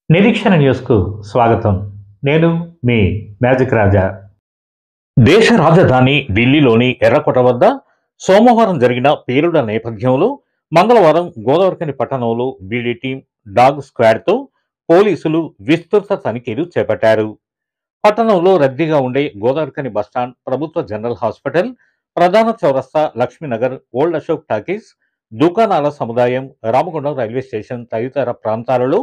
నిరీక్షణ న్యూస్కు స్వాగతం. నేను మీ మ్యాజిక్ రాజా. దేశ రాజధాని ఢిల్లీలోని ఎర్రకోట వద్ద సోమవారం జరిగిన పేలుళ్ల నేపథ్యంలో మంగళవారం గోదావరిఖని పట్టణంలో బీడీ టీం, డాగ్ స్క్వాడ్తో పోలీసులు విస్తృత తనిఖీలు చేపట్టారు. పట్టణంలో రద్దీగా ఉండే గోదావరిఖని బస్టాండ్, ప్రభుత్వ జనరల్ హాస్పిటల్, ప్రధాన చౌరస్తా, లక్ష్మీనగర్, ఓల్డ్ అశోక్ టాకీస్, దుకాణాల సముదాయం, రామగుండం రైల్వే స్టేషన్ తదితర ప్రాంతాలలో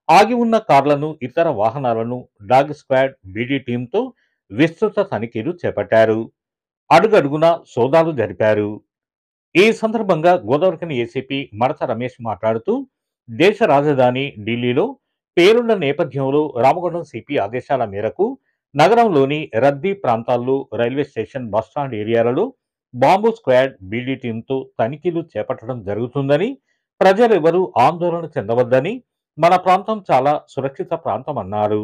ఆగి ఉన్న కార్లను, ఇతర వాహనాలను డాగ్ స్క్వాడ్, బీడీ టీంతో విస్తృత తనిఖీలు చేపట్టారు. అడుగడుగునా సోదాలు జరిపారు. ఈ సందర్భంగా గోదావరిఖని ఏసీపీ మడత రమేష్ మాట్లాడుతూ, దేశ రాజధాని ఢిల్లీలో పేలుళ్ల నేపథ్యంలో రామగుండం సిపి ఆదేశాల మేరకు నగరంలోని రద్దీ ప్రాంతాల్లో, రైల్వే స్టేషన్, బస్టాండ్ ఏరియాలలో బాంబు స్క్వాడ్, బీడీ టీంతో తనిఖీలు చేపట్టడం జరుగుతుందని, ప్రజలెవరూ ఆందోళన చెందవద్దని, మన ప్రాంతం చాలా సురక్షిత ప్రాంతం అన్నారు.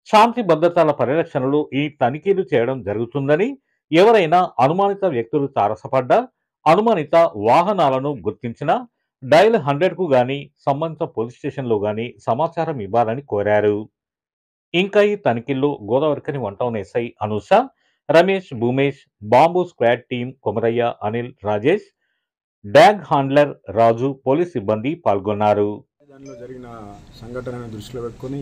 శాంతి భద్రతల పరిరక్షణలో ఈ తనిఖీలు చేయడం జరుగుతుందని, ఎవరైనా అనుమానిత వ్యక్తులు తారసపడ్డా, అనుమానిత వాహనాలను గుర్తించినా డయల్ 100కు గాని, సంబంధిత పోలీస్ స్టేషన్లో గాని సమాచారం ఇవ్వాలని కోరారు. ఇంకా ఈ తనిఖీల్లో Godavarikhani 1 town SI Anusha, Ramesh, Bhumesh, bomb squad team Komaraiah, Anil, Rajesh, dog handler Raju, police సిబ్బంది పాల్గొన్నారు. దానిలో జరిగిన సంఘటనను దృష్టిలో పెట్టుకుని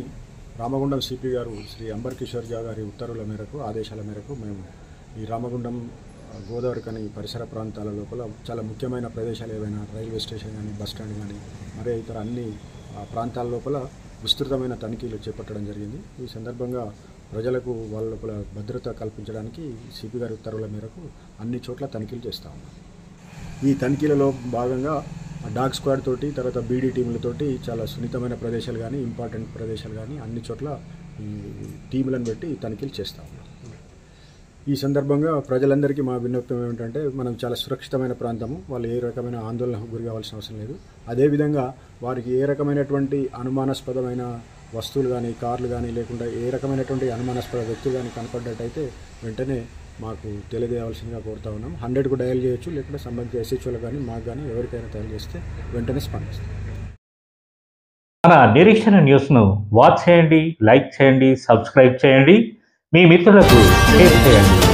రామగుండం సిపి గారు శ్రీ అంబర్ కిషోర్ జా గారి ఉత్తర్వుల మేరకు, ఆదేశాల మేరకు మేము ఈ రామగుండం గోదావరిఖని పరిసర ప్రాంతాల లోపల చాలా ముఖ్యమైన ప్రదేశాలు ఏవైనా రైల్వే స్టేషన్ కానీ, బస్టాండ్ కానీ, మరే ఇతర అన్ని ప్రాంతాల లోపల విస్తృతమైన తనిఖీలు చేపట్టడం జరిగింది. ఈ సందర్భంగా ప్రజలకు వాళ్ళ లోపల భద్రత కల్పించడానికి సిపి గారి ఉత్తర్వుల మేరకు అన్ని చోట్ల తనిఖీలు చేస్తూ ఉన్నాం. ఈ తనిఖీలలో భాగంగా డాగ్ స్క్వాడ్ తోటి, తర్వాత బీడీ టీములతోటి చాలా సున్నితమైన ప్రదేశాలు కానీ, ఇంపార్టెంట్ ప్రదేశాలు కానీ అన్ని చోట్ల టీములను పెట్టి తనిఖీలు చేస్తూ ఉన్నాం. ఈ సందర్భంగా ప్రజలందరికీ మా విన్నపం ఏమిటంటే, మనం చాలా సురక్షితమైన ప్రాంతము, వాళ్ళు ఏ రకమైన ఆందోళనకు గురి కావాల్సిన అవసరం లేదు. అదేవిధంగా వారికి ఏ రకమైనటువంటి అనుమానాస్పదమైన వస్తువులు కానీ, కార్లు కానీ, లేకుండా ఏ రకమైనటువంటి అనుమానాస్పద వ్యక్తులు కానీ కనపడ్డట్టయితే వెంటనే మాకు తెలియజేయవలసిందిగా కోరుతా ఉన్నాం. 100కు డయల్ చేయొచ్చు, లేకుంటే సంబంధించిన ఎస్హెచ్ఓలు కానీ, మాకు కానీ ఎవరికైనా డయల్ చేస్తే వెంటనే స్పందిస్తాం. మన నిరీక్షణ న్యూస్ను వాచ్ చేయండి, లైక్ చేయండి, సబ్స్క్రైబ్ చేయండి, మీ మిత్రులకు షేర్ చేయండి.